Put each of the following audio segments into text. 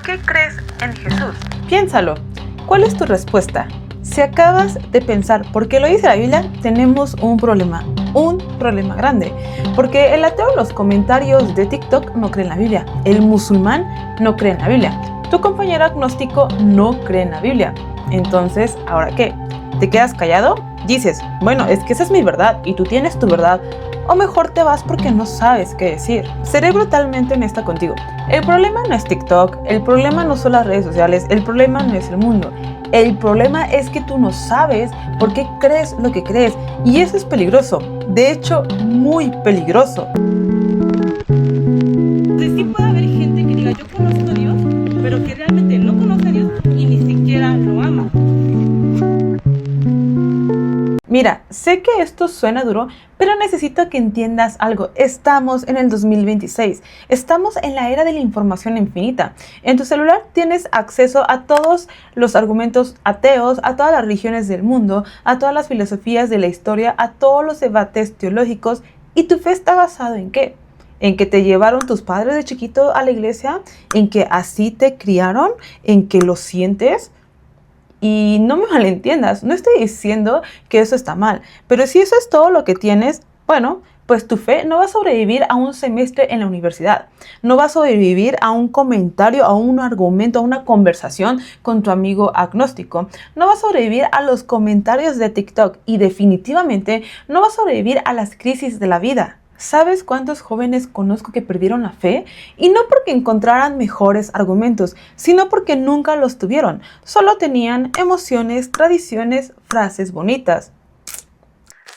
qué crees en Jesús? Piénsalo. ¿Cuál es tu respuesta? Si acabas de pensar por qué lo dice la Biblia, tenemos un problema grande. Porque el ateo en los comentarios de TikTok no cree en la Biblia. El musulmán no cree en la Biblia. Tu compañero agnóstico no cree en la Biblia. Entonces, ¿ahora qué? ¿Te quedas callado? Dices, bueno, es que esa es mi verdad y tú tienes tu verdad. O mejor te vas porque no sabes qué decir. Seré brutalmente honesta contigo. El problema no es TikTok, el problema no son las redes sociales, el problema no es el mundo. El problema es que tú no sabes por qué crees lo que crees. Y eso es peligroso. De hecho, muy peligroso. Sí puede haber gente que diga, yo conozco a Dios, pero que realmente no conoce a Dios y ni siquiera lo ama. Mira, sé que esto suena duro, pero necesito que entiendas algo. Estamos en el 2026. Estamos en la era de la información infinita. En tu celular tienes acceso a todos los argumentos ateos, a todas las religiones del mundo, a todas las filosofías de la historia, a todos los debates teológicos. ¿Y tu fe está basado en qué? ¿En que te llevaron tus padres de chiquito a la iglesia? ¿En que así te criaron? ¿En que lo sientes? Y no me malentiendas, no estoy diciendo que eso está mal, pero si eso es todo lo que tienes, bueno, pues tu fe no va a sobrevivir a un semestre en la universidad, no va a sobrevivir a un comentario, a un argumento, a una conversación con tu amigo agnóstico, no va a sobrevivir a los comentarios de TikTok y definitivamente no va a sobrevivir a las crisis de la vida. ¿Sabes cuántos jóvenes conozco que perdieron la fe? Y no porque encontraran mejores argumentos, sino porque nunca los tuvieron. Solo tenían emociones, tradiciones, frases bonitas.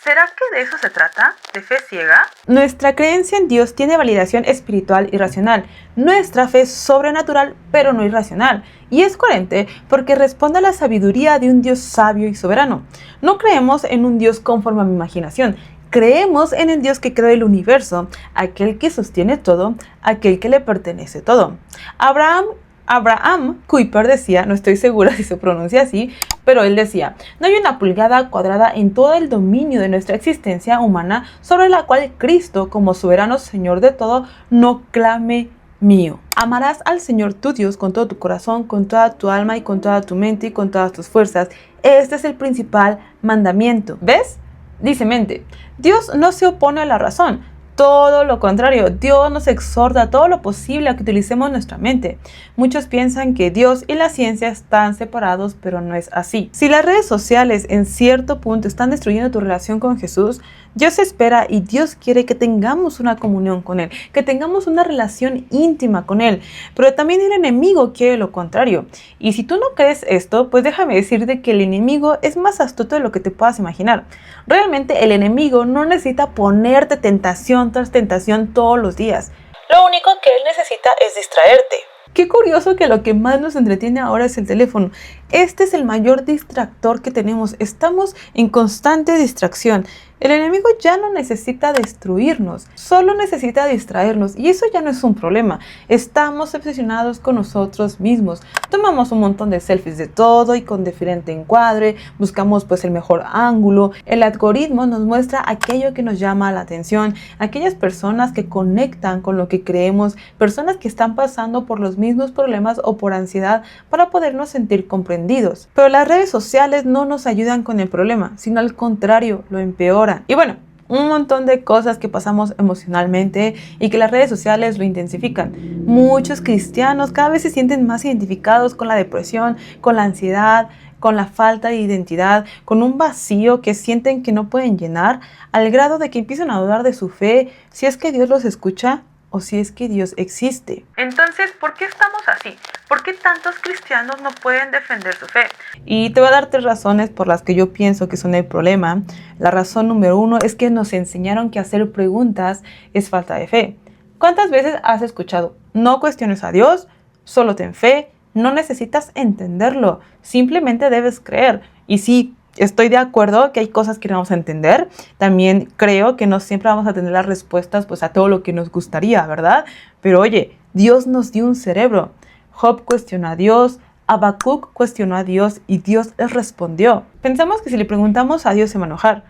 ¿Será que de eso se trata? ¿De fe ciega? Nuestra creencia en Dios tiene validación espiritual y racional. Nuestra fe es sobrenatural, pero no irracional. Y es coherente porque responde a la sabiduría de un Dios sabio y soberano. No creemos en un Dios conforme a mi imaginación. Creemos en el Dios que creó el universo, aquel que sostiene todo, aquel que le pertenece todo. Abraham Kuyper decía, no estoy segura si se pronuncia así, pero él decía, no hay una pulgada cuadrada en todo el dominio de nuestra existencia humana sobre la cual Cristo, como soberano Señor de todo, no clame mío. Amarás al Señor tu Dios con todo tu corazón, con toda tu alma y con toda tu mente y con todas tus fuerzas. Este es el principal mandamiento. ¿Ves? Dice mente, Dios no se opone a la razón, todo lo contrario, Dios nos exhorta a todo lo posible a que utilicemos nuestra mente. Muchos piensan que Dios y la ciencia están separados, pero no es así. Si las redes sociales en cierto punto están destruyendo tu relación con Jesús, Dios espera y Dios quiere que tengamos una comunión con Él, que tengamos una relación íntima con Él, pero también el enemigo quiere lo contrario. Y si tú no crees esto, pues déjame decirte que el enemigo es más astuto de lo que te puedas imaginar. Realmente el enemigo no necesita ponerte tentación tras tentación todos los días. Lo único que él necesita es distraerte. Qué curioso que lo que más nos entretiene ahora es el teléfono. Este es el mayor distractor que tenemos. Estamos en constante distracción. El enemigo ya no necesita destruirnos, solo necesita distraernos y eso ya no es un problema. Estamos obsesionados con nosotros mismos. Tomamos un montón de selfies de todo y con diferente encuadre, buscamos pues el mejor ángulo. El algoritmo nos muestra aquello que nos llama la atención, aquellas personas que conectan con lo que creemos, personas que están pasando por los mismos problemas o por ansiedad para podernos sentir comprendidos. Pero las redes sociales no nos ayudan con el problema, sino al contrario, lo empeoran. Y bueno, un montón de cosas que pasamos emocionalmente y que las redes sociales lo intensifican. Muchos cristianos cada vez se sienten más identificados con la depresión, con la ansiedad, con la falta de identidad, con un vacío que sienten que no pueden llenar, al grado de que empiezan a dudar de su fe, si es que Dios los escucha o si es que Dios existe. Entonces, ¿por qué estamos así? ¿Por qué tantos cristianos no pueden defender su fe? Y te voy a dar 3 razones por las que yo pienso que son el problema. La razón número 1 es que nos enseñaron que hacer preguntas es falta de fe. ¿Cuántas veces has escuchado? No cuestiones a Dios, solo ten fe, no necesitas entenderlo, simplemente debes creer. Y sí, estoy de acuerdo que hay cosas que no vamos a entender. También creo que no siempre vamos a tener las respuestas pues, a todo lo que nos gustaría, ¿verdad? Pero oye, Dios nos dio un cerebro. Job cuestionó a Dios, Habacuc cuestionó a Dios y Dios les respondió. Pensamos que si le preguntamos a Dios se va a enojar,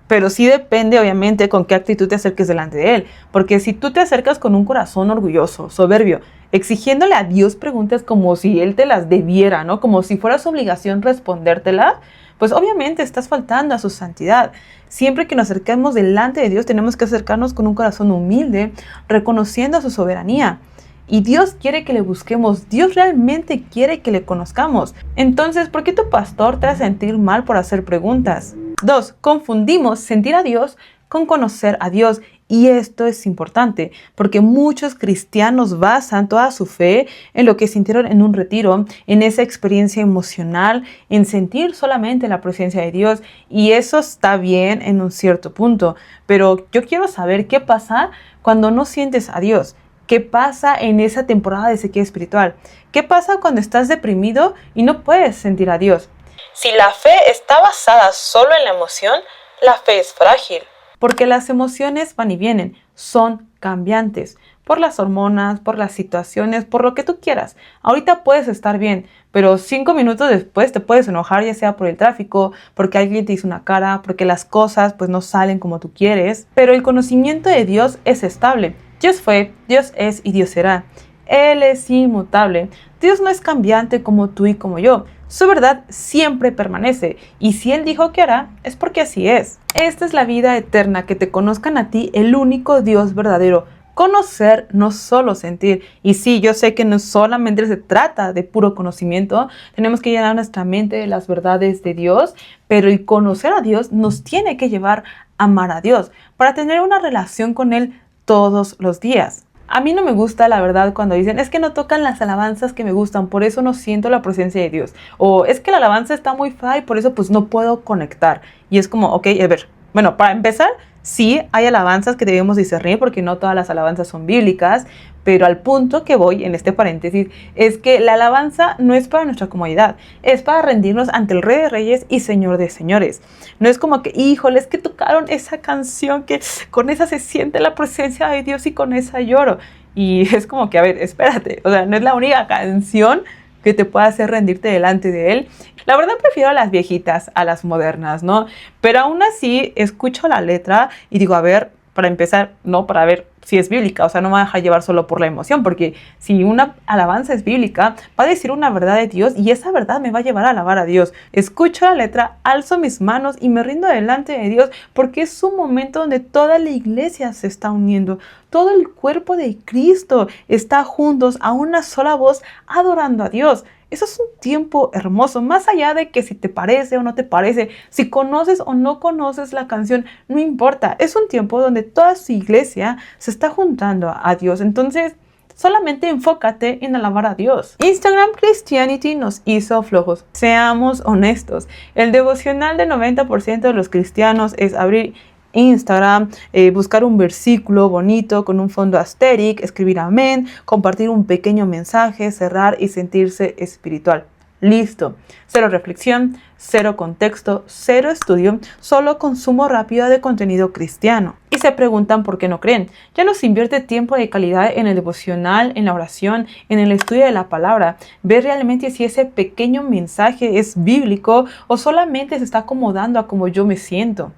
pero sí depende obviamente con qué actitud te acerques delante de Él, porque si tú te acercas con un corazón orgulloso, soberbio, exigiéndole a Dios preguntas como si Él te las debiera, ¿no? Como si fuera su obligación respondértela, pues obviamente estás faltando a su santidad. Siempre que nos acerquemos delante de Dios, tenemos que acercarnos con un corazón humilde, reconociendo su soberanía. Y Dios quiere que le busquemos, Dios realmente quiere que le conozcamos. Entonces, ¿por qué tu pastor te hace sentir mal por hacer preguntas? 2. Confundimos sentir a Dios con conocer a Dios. Y esto es importante porque muchos cristianos basan toda su fe en lo que sintieron en un retiro, en esa experiencia emocional, en sentir solamente la presencia de Dios. Y eso está bien en un cierto punto. Pero yo quiero saber qué pasa cuando no sientes a Dios. ¿Qué pasa en esa temporada de sequía espiritual? ¿Qué pasa cuando estás deprimido y no puedes sentir a Dios? Si la fe está basada solo en la emoción, la fe es frágil. Porque las emociones van y vienen, son cambiantes, por las hormonas, por las situaciones, por lo que tú quieras. Ahorita puedes estar bien, pero 5 minutos después te puedes enojar, ya sea por el tráfico, porque alguien te hizo una cara, porque las cosas pues no salen como tú quieres. Pero el conocimiento de Dios es estable. Dios fue, Dios es y Dios será. Él es inmutable. Dios no es cambiante como tú y como yo. Su verdad siempre permanece, y si Él dijo que hará, es porque así es. Esta es la vida eterna, que te conozcan a ti, el único Dios verdadero. Conocer, no solo sentir. Y sí, yo sé que no solamente se trata de puro conocimiento, tenemos que llenar nuestra mente de las verdades de Dios, pero el conocer a Dios nos tiene que llevar a amar a Dios, para tener una relación con Él todos los días. A mí no me gusta, la verdad, cuando dicen, es que no tocan las alabanzas que me gustan, por eso no siento la presencia de Dios. O es que la alabanza está muy fea y por eso pues no puedo conectar. Y es como, ok, a ver, bueno, para empezar, sí hay alabanzas que debemos discernir porque no todas las alabanzas son bíblicas, pero al punto que voy en este paréntesis es que la alabanza no es para nuestra comodidad, es para rendirnos ante el Rey de Reyes y Señor de Señores. No es como que, híjole, es que tocaron esa canción que con esa se siente la presencia de Dios y con esa lloro. Y es como que, a ver, espérate, o sea, no es la única canción que te pueda hacer rendirte delante de Él. La verdad prefiero a las viejitas, a las modernas, ¿no? Pero aún así escucho la letra y digo, a ver, para empezar, no, para ver si es bíblica, o sea, no me va a dejar llevar solo por la emoción, porque si una alabanza es bíblica, va a decir una verdad de Dios y esa verdad me va a llevar a alabar a Dios. Escucho la letra, alzo mis manos y me rindo delante de Dios, porque es un momento donde toda la iglesia se está uniendo, todo el cuerpo de Cristo está juntos a una sola voz adorando a Dios. Eso es un tiempo hermoso, más allá de que si te parece o no te parece, si conoces o no conoces la canción, no importa. Es un tiempo donde toda su iglesia se está juntando a Dios. Entonces, solamente enfócate en alabar a Dios. Instagram Christianity nos hizo flojos. Seamos honestos. El devocional del 90% de los cristianos es abrir Instagram, buscar un versículo bonito con un fondo asterisk, escribir amén, compartir un pequeño mensaje, cerrar y sentirse espiritual. Listo. Cero reflexión, cero contexto, cero estudio, solo consumo rápido de contenido cristiano. Y se preguntan por qué no creen. Ya no se invierte tiempo de calidad en el devocional, en la oración, en el estudio de la palabra. Ver realmente si ese pequeño mensaje es bíblico o solamente se está acomodando a cómo yo me siento.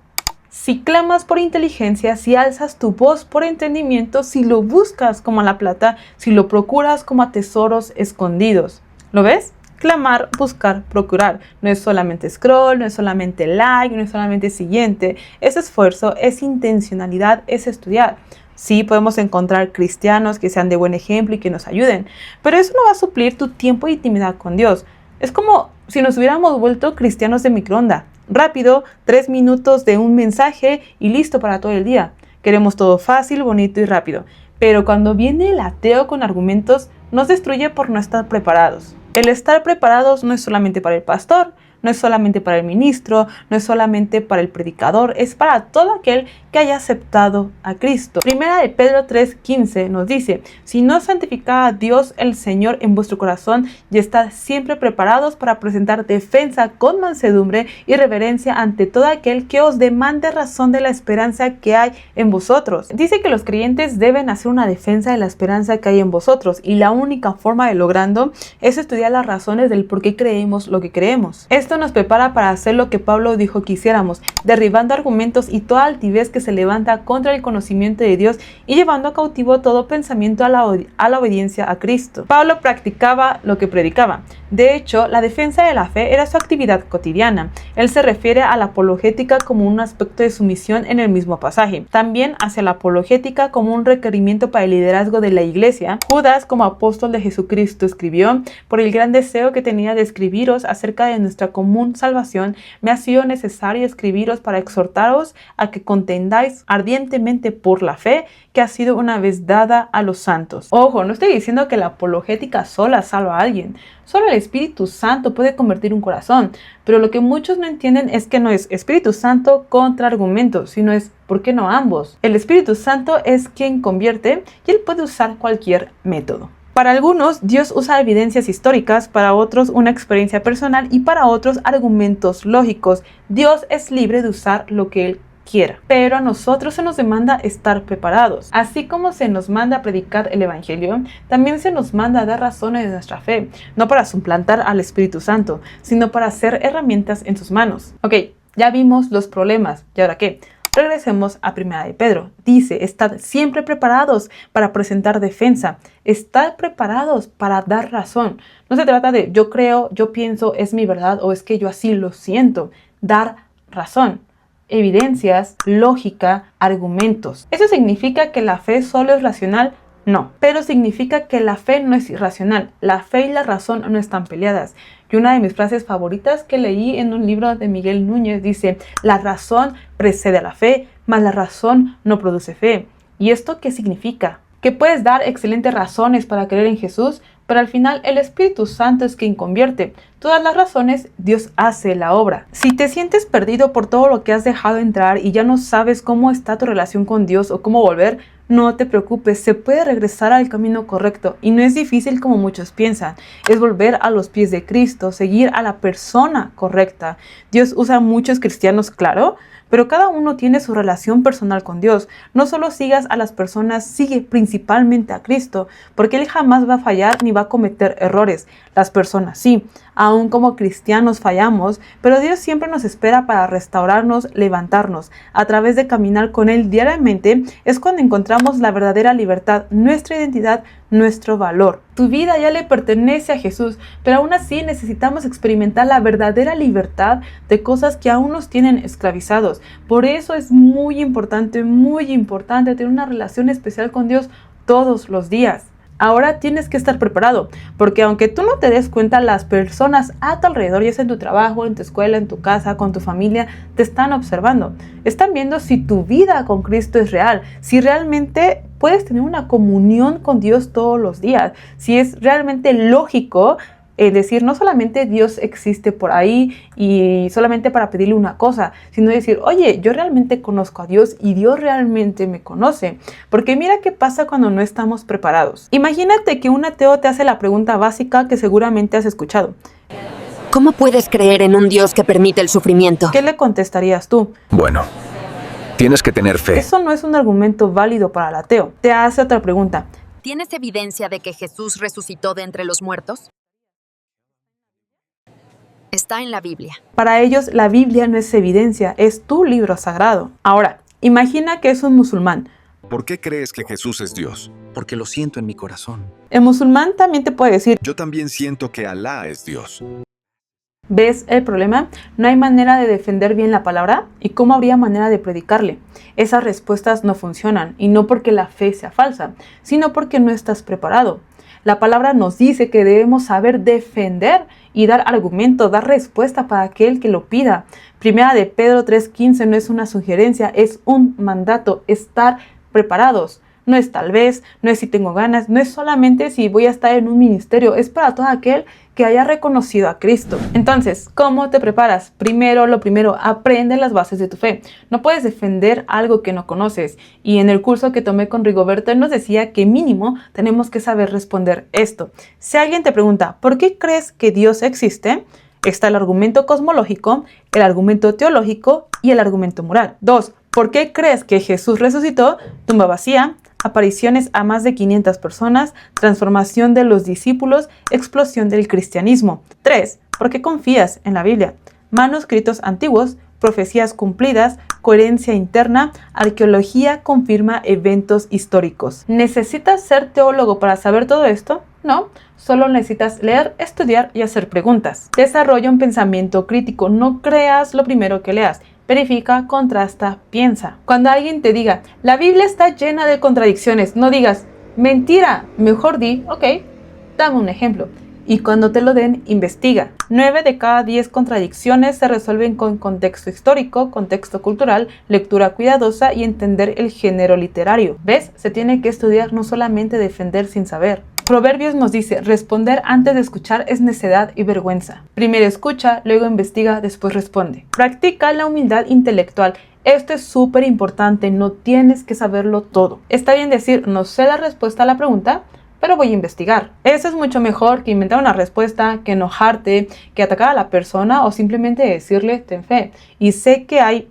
Si clamas por inteligencia, si alzas tu voz por entendimiento, si lo buscas como a la plata, si lo procuras como a tesoros escondidos. ¿Lo ves? Clamar, buscar, procurar. No es solamente scroll, no es solamente like, no es solamente siguiente. Es esfuerzo, es intencionalidad, es estudiar. Sí, podemos encontrar cristianos que sean de buen ejemplo y que nos ayuden, pero eso no va a suplir tu tiempo de intimidad con Dios. Es como si nos hubiéramos vuelto cristianos de microondas. Rápido, 3 minutos de un mensaje y listo para todo el día. Queremos todo fácil, bonito y rápido. Pero cuando viene el ateo con argumentos, nos destruye por no estar preparados. El estar preparados no es solamente para el pastor, no es solamente para el ministro, no es solamente para el predicador, es para todo aquel que haya aceptado a Cristo. Primera de Pedro 3:15 nos dice, si no santificad a Dios el Señor en vuestro corazón y estad siempre preparados para presentar defensa con mansedumbre y reverencia ante todo aquel que os demande razón de la esperanza que hay en vosotros. Dice que los creyentes deben hacer una defensa de la esperanza que hay en vosotros y la única forma de logrando es estudiar las razones del por qué creemos lo que creemos. Esto nos prepara para hacer lo que Pablo dijo que hiciéramos, derribando argumentos y toda altivez que se se levanta contra el conocimiento de Dios y llevando cautivo todo pensamiento a la obediencia a Cristo. Pablo practicaba lo que predicaba. De hecho, la defensa de la fe era su actividad cotidiana. Él se refiere a la apologética como un aspecto de su misión en el mismo pasaje. También hacia la apologética como un requerimiento para el liderazgo de la iglesia. Judas, como apóstol de Jesucristo, escribió: por el gran deseo que tenía de escribiros acerca de nuestra común salvación, me ha sido necesario escribiros para exhortaros a que contendáis ardientemente por la fe que ha sido una vez dada a los santos. Ojo, no estoy diciendo que la apologética sola salva a alguien. Solo el Espíritu Santo puede convertir un corazón, pero lo que muchos no entienden es que no es Espíritu Santo contra argumentos, sino es ¿por qué no ambos? El Espíritu Santo es quien convierte y él puede usar cualquier método. Para algunos, Dios usa evidencias históricas, para otros una experiencia personal y para otros argumentos lógicos. Dios es libre de usar lo que él quiera, pero a nosotros se nos demanda estar preparados. Así como se nos manda a predicar el Evangelio, también se nos manda a dar razones de nuestra fe, no para suplantar al Espíritu Santo, sino para ser herramientas en sus manos. Ok, ya vimos los problemas, ¿y ahora qué? Regresemos a 1 de Pedro. Dice: estad siempre preparados para presentar defensa. Estad preparados para dar razón. No se trata de yo creo, yo pienso, es mi verdad o es que yo así lo siento. Dar razón. Evidencias, lógica, argumentos. ¿Eso significa que la fe solo es racional? No, pero significa que la fe no es irracional. La fe y la razón no están peleadas. Y una de mis frases favoritas que leí en un libro de Miguel Núñez dice: la razón precede a la fe, mas la razón no produce fe. ¿Y esto qué significa? Que puedes dar excelentes razones para creer en Jesús, pero al final el Espíritu Santo es quien convierte. Todas las razones, Dios hace la obra. Si te sientes perdido por todo lo que has dejado entrar y ya no sabes cómo está tu relación con Dios o cómo volver, no te preocupes, se puede regresar al camino correcto y no es difícil como muchos piensan. Es volver a los pies de Cristo, seguir a la persona correcta. Dios usa a muchos cristianos, claro, pero cada uno tiene su relación personal con Dios. No solo sigas a las personas, sigue principalmente a Cristo, porque Él jamás va a fallar ni va a cometer errores. Las personas sí, aún como cristianos fallamos, pero Dios siempre nos espera para restaurarnos, levantarnos. A través de caminar con Él diariamente es cuando encontramos la verdadera libertad, nuestra identidad, nuestro valor. Tu vida ya le pertenece a Jesús, pero aún así necesitamos experimentar la verdadera libertad de cosas que aún nos tienen esclavizados. Por eso es muy importante tener una relación especial con Dios todos los días. Ahora tienes que estar preparado, porque aunque tú no te des cuenta, las personas a tu alrededor, ya sea en tu trabajo, en tu escuela, en tu casa, con tu familia, te están observando. Están viendo si tu vida con Cristo es real, si realmente puedes tener una comunión con Dios todos los días, si es realmente lógico. Es decir, no solamente Dios existe por ahí y solamente para pedirle una cosa, sino decir, oye, yo realmente conozco a Dios y Dios realmente me conoce. Porque mira qué pasa cuando no estamos preparados. Imagínate que un ateo te hace la pregunta básica que seguramente has escuchado. ¿Cómo puedes creer en un Dios que permite el sufrimiento? ¿Qué le contestarías tú? Bueno, tienes que tener fe. Eso no es un argumento válido para el ateo. Te hace otra pregunta. ¿Tienes evidencia de que Jesús resucitó de entre los muertos? Está en la Biblia. Para ellos, la Biblia no es evidencia, es tu libro sagrado. Ahora, imagina que es un musulmán. ¿Por qué crees que Jesús es Dios? Porque lo siento en mi corazón. El musulmán también te puede decir, Yo también siento que Alá es Dios. ¿ves el problema? No hay manera de defender bien la palabra y cómo habría manera de predicarle. Esas respuestas no funcionan y no porque la fe sea falsa, sino porque no estás preparado. La palabra nos dice que debemos saber defender y dar argumento, dar respuesta para aquel que lo pida. Primera de Pedro 3:15 no es una sugerencia, es un mandato, estar preparados. No es tal vez, no es si tengo ganas, no es solamente si voy a estar en un ministerio, es para todo aquel que haya reconocido a Cristo. Entonces, ¿cómo te preparas? Lo primero, aprende las bases de tu fe. No puedes defender algo que no conoces. Y en el curso que tomé con Rigoberto, él nos decía que mínimo tenemos que saber responder esto. Si alguien te pregunta, ¿por qué crees que Dios existe? Está el argumento cosmológico, el argumento teológico y el argumento moral. 2. ¿Por qué crees que Jesús resucitó? Tumba vacía, apariciones a más de 500 personas, transformación de los discípulos, explosión del cristianismo. 3. ¿Por qué confías en la Biblia? Manuscritos antiguos, profecías cumplidas, coherencia interna, arqueología confirma eventos históricos. ¿Necesitas ser teólogo para saber todo esto? No, solo necesitas leer, estudiar y hacer preguntas. Desarrolla un pensamiento crítico, no creas lo primero que leas. Verifica, contrasta, piensa. Cuando alguien te diga, la Biblia está llena de contradicciones, no digas, mentira, mejor di, ok, dame un ejemplo. Y cuando te lo den, investiga. 9 de cada 10 contradicciones se resuelven con contexto histórico, contexto cultural, lectura cuidadosa y entender el género literario. ¿Ves? Se tiene que estudiar, no solamente defender sin saber. Proverbios nos dice, responder antes de escuchar es necedad y vergüenza. Primero escucha, luego investiga, después responde. Practica la humildad intelectual. Esto es súper importante, no tienes que saberlo todo. Está bien decir, no sé la respuesta a la pregunta, pero voy a investigar. Eso es mucho mejor que inventar una respuesta, que enojarte, que atacar a la persona o simplemente decirle, ten fe. Y sé que hay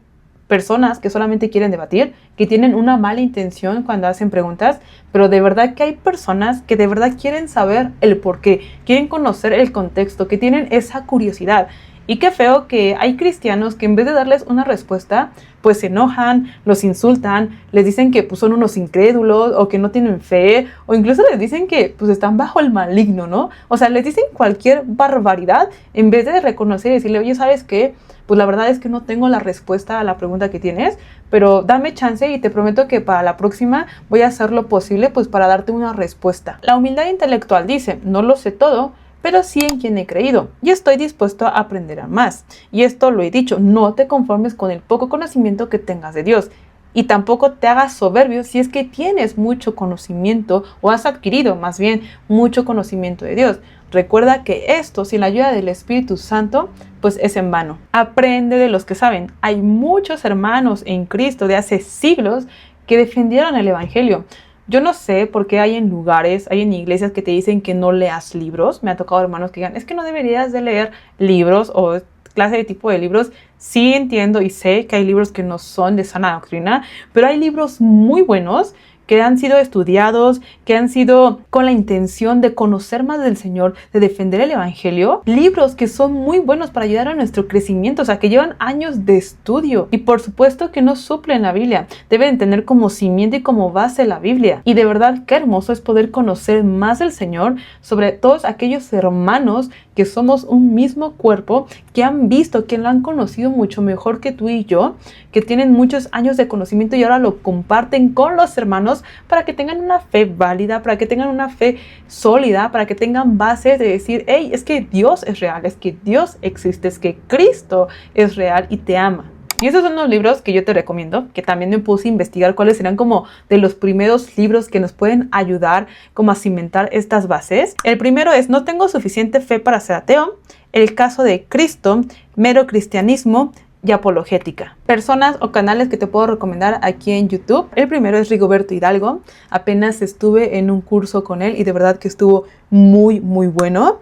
personas que solamente quieren debatir, que tienen una mala intención cuando hacen preguntas, pero de verdad que hay personas que de verdad quieren saber el por qué, quieren conocer el contexto, que tienen esa curiosidad. Y qué feo que hay cristianos que en vez de darles una respuesta, pues se enojan, los insultan, les dicen que pues, son unos incrédulos o que no tienen fe, o incluso les dicen que pues, están bajo el maligno, ¿no? O sea, les dicen cualquier barbaridad en vez de reconocer y decirle, oye, ¿sabes qué? Pues la verdad es que no tengo la respuesta a la pregunta que tienes, pero dame chance y te prometo que para la próxima voy a hacer lo posible pues para darte una respuesta. La humildad intelectual dice, no lo sé todo, pero sí en quien he creído y estoy dispuesto a aprender a más. Y esto lo he dicho, no te conformes con el poco conocimiento que tengas de Dios. Y tampoco te hagas soberbio si es que tienes mucho conocimiento o has adquirido más bien mucho conocimiento de Dios. Recuerda que esto, sin la ayuda del Espíritu Santo, pues es en vano. Aprende de los que saben. Hay muchos hermanos en Cristo de hace siglos que defendieron el Evangelio. Yo no sé por qué hay en lugares, hay en iglesias que te dicen que no leas libros. Me ha tocado hermanos que digan, es que no deberías de leer libros o clase de tipo de libros. Sí entiendo y sé que hay libros que no son de sana doctrina, pero hay libros muy buenos que han sido estudiados, que han sido con la intención de conocer más del Señor, de defender el Evangelio. Libros que son muy buenos para ayudar a nuestro crecimiento, o sea, que llevan años de estudio. Y por supuesto que no suplen la Biblia. Deben tener como cimiento y como base la Biblia. Y de verdad, qué hermoso es poder conocer más del Señor sobre todos aquellos hermanos que somos un mismo cuerpo, que han visto, que lo han conocido mucho mejor que tú y yo, que tienen muchos años de conocimiento y ahora lo comparten con los hermanos para que tengan una fe válida, para que tengan una fe sólida, para que tengan bases de decir, hey, es que Dios es real, es que Dios existe, es que Cristo es real y te ama. Y esos son los libros que yo te recomiendo, que también me puse a investigar cuáles serán como de los primeros libros que nos pueden ayudar como a cimentar estas bases. El primero es No tengo suficiente fe para ser ateo, El caso de Cristo, Mero cristianismo y Apologética. Personas o canales que te puedo recomendar aquí en YouTube. El primero es Rigoberto Hidalgo. Apenas estuve en un curso con él y de verdad que estuvo muy bueno.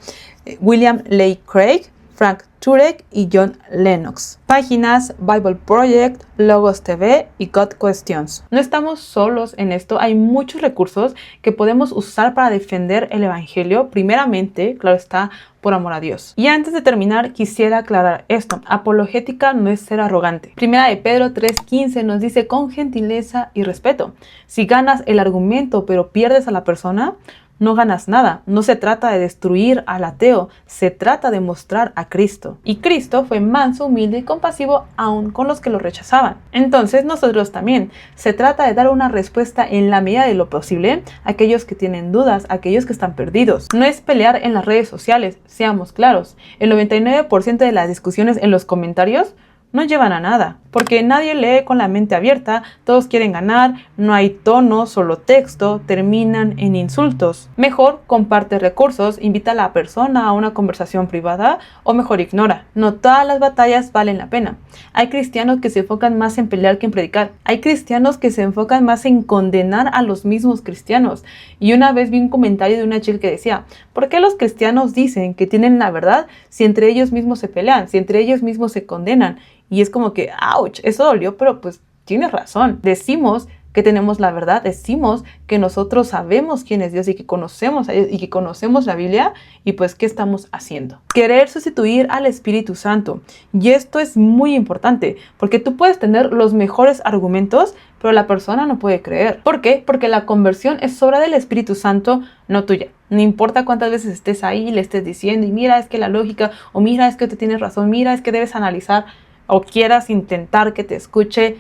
William Lane Craig, Frank Turek y John Lennox. Páginas Bible Project, Logos TV y God Questions. No estamos solos en esto, hay muchos recursos que podemos usar para defender el Evangelio, primeramente, claro está, por amor a Dios. Y antes de terminar, quisiera aclarar esto. Apologética no es ser arrogante. Primera de Pedro 3:15 nos dice con gentileza y respeto. Si ganas el argumento pero pierdes a la persona, no ganas nada. No se trata de destruir al ateo, se trata de mostrar a Cristo. Y Cristo fue manso, humilde y compasivo aun con los que lo rechazaban. Entonces nosotros también. Se trata de dar una respuesta en la medida de lo posible a aquellos que tienen dudas, a aquellos que están perdidos. No es pelear en las redes sociales, seamos claros. El 99% de las discusiones en los comentarios no llevan a nada, porque nadie lee con la mente abierta, todos quieren ganar, no hay tono, solo texto, terminan en insultos. Mejor comparte recursos, invita a la persona a una conversación privada o mejor ignora. No todas las batallas valen la pena. Hay cristianos que se enfocan más en pelear que en predicar. Hay cristianos que se enfocan más en condenar a los mismos cristianos. Y una vez vi un comentario de una chica que decía, ¿por qué los cristianos dicen que tienen la verdad si entre ellos mismos se pelean, si entre ellos mismos se condenan? Y es como que, ouch, eso dolió, pero pues tienes razón. Decimos que tenemos la verdad, decimos que nosotros sabemos quién es Dios y que conocemos a Dios y que conocemos la Biblia, y pues ¿qué estamos haciendo? Querer sustituir al Espíritu Santo. Y esto es muy importante, porque tú puedes tener los mejores argumentos, pero la persona no puede creer. ¿Por qué? Porque la conversión es obra del Espíritu Santo, no tuya. No importa cuántas veces estés ahí y le estés diciendo, y mira, es que la lógica, o mira, es que tú tienes razón, mira, es que debes analizar, o quieras intentar que te escuche,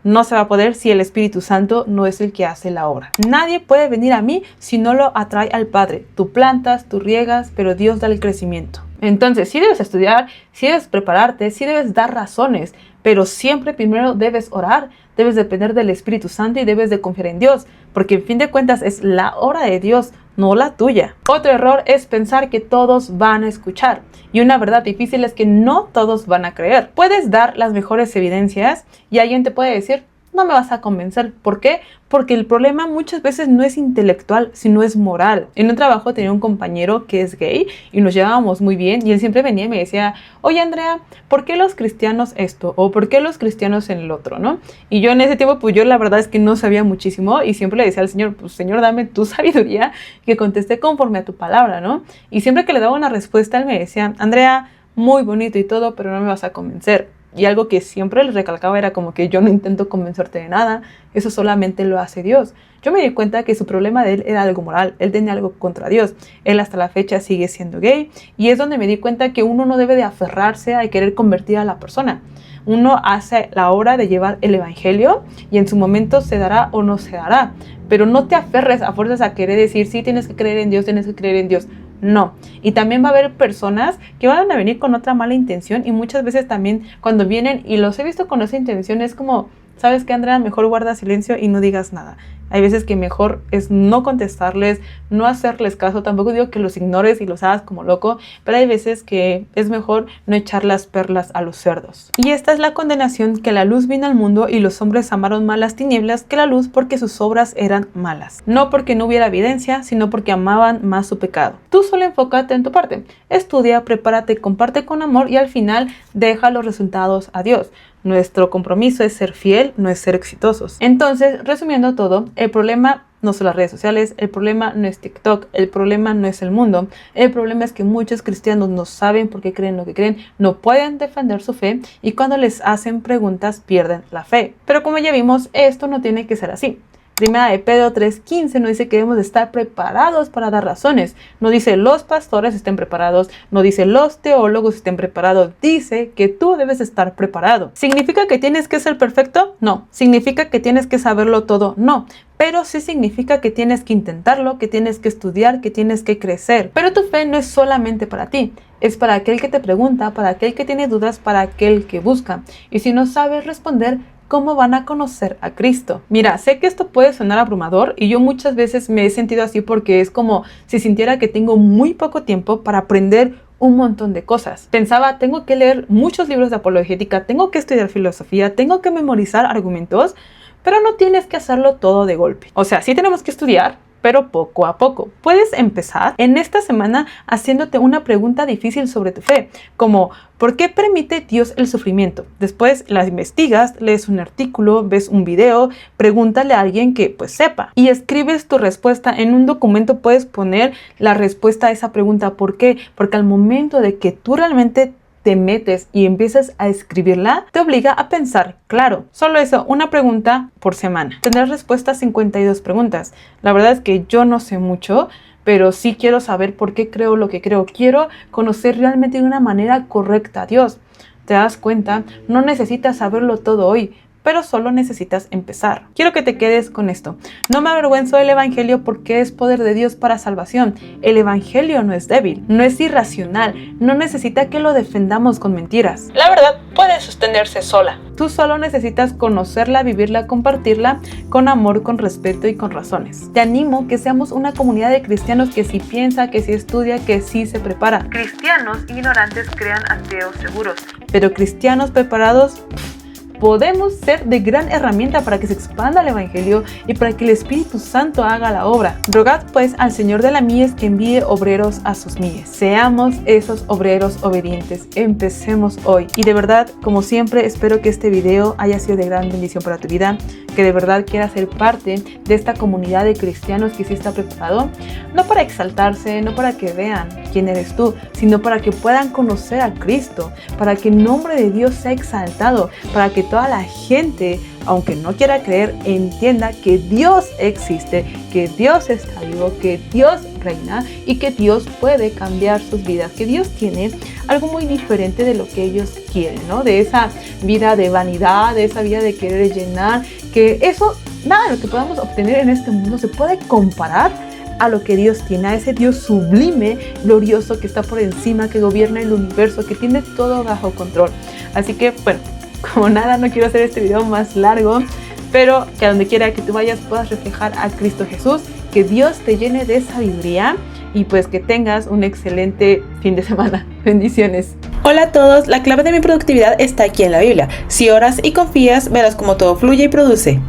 no se va a poder si el Espíritu Santo no es el que hace la obra. Nadie puede venir a mí si no lo atrae al Padre. Tú plantas, tú riegas, pero Dios da el crecimiento. Entonces, sí debes estudiar, sí debes prepararte, sí debes dar razones, pero siempre primero debes orar, debes depender del Espíritu Santo y debes de confiar en Dios, porque en fin de cuentas es la obra de Dios, no la tuya. Otro error es pensar que todos van a escuchar, y una verdad difícil es que no todos van a creer. Puedes dar las mejores evidencias y alguien te puede decir, no me vas a convencer. ¿Por qué? Porque el problema muchas veces no es intelectual, sino es moral. En un trabajo tenía un compañero que es gay y nos llevábamos muy bien, y él siempre venía y me decía, oye Andrea, ¿por qué los cristianos esto? O ¿por qué los cristianos en el otro? ¿No? Y yo en ese tiempo, pues yo la verdad es que no sabía muchísimo, y siempre le decía al Señor, pues Señor, dame tu sabiduría, que contesté conforme a tu palabra, ¿no? Y siempre que le daba una respuesta, él me decía, Andrea, muy bonito y todo, pero no me vas a convencer. Y algo que siempre les recalcaba era como que yo no intento convencerte de nada, eso solamente lo hace Dios. Yo me di cuenta que su problema de él era algo moral, él tenía algo contra Dios. Él hasta la fecha sigue siendo gay, y es donde me di cuenta que uno no debe de aferrarse a querer convertir a la persona. Uno hace la obra de llevar el evangelio, y en su momento se dará o no se dará. Pero no te aferres a fuerzas a querer decir, sí, tienes que creer en Dios, tienes que creer en Dios. No. Y también va a haber personas que van a venir con otra mala intención, y muchas veces también cuando vienen y los he visto con esa intención es como, ¿sabes qué, Andrea? Mejor guarda silencio y no digas nada. Hay veces que mejor es no contestarles, no hacerles caso. Tampoco digo que los ignores y los hagas como loco, pero hay veces que es mejor no echar las perlas a los cerdos. Y esta es la condenación, que la luz vino al mundo y los hombres amaron más las tinieblas que la luz, porque sus obras eran malas. No porque no hubiera evidencia, sino porque amaban más su pecado. Tú solo enfócate en tu parte. Estudia, prepárate, comparte con amor, y al final deja los resultados a Dios. Nuestro compromiso es ser fiel, no es ser exitosos. Entonces, resumiendo todo, el problema no son las redes sociales, el problema no es TikTok, el problema no es el mundo, el problema es que muchos cristianos no saben por qué creen lo que creen, no pueden defender su fe, y cuando les hacen preguntas pierden la fe. Pero como ya vimos, esto no tiene que ser así. Primera de Pedro 3:15 nos dice que debemos de estar preparados para dar razones. No dice los pastores estén preparados, no dice los teólogos estén preparados, dice que tú debes estar preparado. ¿Significa que tienes que ser perfecto? No. ¿Significa que tienes que saberlo todo? No. Pero sí significa que tienes que intentarlo, que tienes que estudiar, que tienes que crecer. Pero tu fe no es solamente para ti, es para aquel que te pregunta, para aquel que tiene dudas, para aquel que busca. Y si no sabes responder, ¿cómo van a conocer a Cristo? Mira, sé que esto puede sonar abrumador, y yo muchas veces me he sentido así, porque es como si sintiera que tengo muy poco tiempo para aprender un montón de cosas. Pensaba, tengo que leer muchos libros de apologética, tengo que estudiar filosofía, tengo que memorizar argumentos, pero no tienes que hacerlo todo de golpe. O sea, sí tenemos que estudiar, pero poco a poco. Puedes empezar en esta semana haciéndote una pregunta difícil sobre tu fe, como ¿por qué permite Dios el sufrimiento? Después la investigas, lees un artículo, ves un video, pregúntale a alguien que pues sepa, y escribes tu respuesta. En un documento puedes poner la respuesta a esa pregunta. ¿Por qué? Porque al momento de que tú realmente te metes y empiezas a escribirla, te obliga a pensar, claro, solo eso, una pregunta por semana. Tendrás respuesta a 52 preguntas. La verdad es que yo no sé mucho, pero sí quiero saber por qué creo lo que creo. Quiero conocer realmente de una manera correcta a Dios. ¿Te das cuenta? No necesitas saberlo todo hoy, pero solo necesitas empezar. Quiero que te quedes con esto. No me avergüenzo del evangelio, porque es poder de Dios para salvación. El evangelio no es débil, no es irracional, no necesita que lo defendamos con mentiras. La verdad puede sostenerse sola. Tú solo necesitas conocerla, vivirla, compartirla con amor, con respeto y con razones. Te animo que seamos una comunidad de cristianos que sí piensa, que sí estudia, que sí se prepara. Cristianos ignorantes crean ateos seguros. Pero cristianos preparados, podemos ser de gran herramienta para que se expanda el Evangelio y para que el Espíritu Santo haga la obra. Rogad pues al Señor de la mies que envíe obreros a sus mies. Seamos esos obreros obedientes. Empecemos hoy. Y de verdad, como siempre, espero que este video haya sido de gran bendición para tu vida, que de verdad quieras ser parte de esta comunidad de cristianos que sí está preparado, no para exaltarse, no para que vean quién eres tú, sino para que puedan conocer a Cristo, para que el nombre de Dios sea exaltado, para que toda la gente, aunque no quiera creer, entienda que Dios existe, que Dios está vivo, que Dios reina y que Dios puede cambiar sus vidas, que Dios tiene algo muy diferente de lo que ellos quieren, ¿no? De esa vida de vanidad, de esa vida de querer llenar, que eso, nada de lo que podamos obtener en este mundo se puede comparar a lo que Dios tiene, a ese Dios sublime, glorioso, que está por encima, que gobierna el universo, que tiene todo bajo control. Así que, bueno, como nada, no quiero hacer este video más largo, pero que a donde quiera que tú vayas puedas reflejar a Cristo Jesús, que Dios te llene de sabiduría y pues que tengas un excelente fin de semana. Bendiciones. Hola a todos, la clave de mi productividad está aquí en la Biblia. Si oras y confías, verás cómo todo fluye y produce.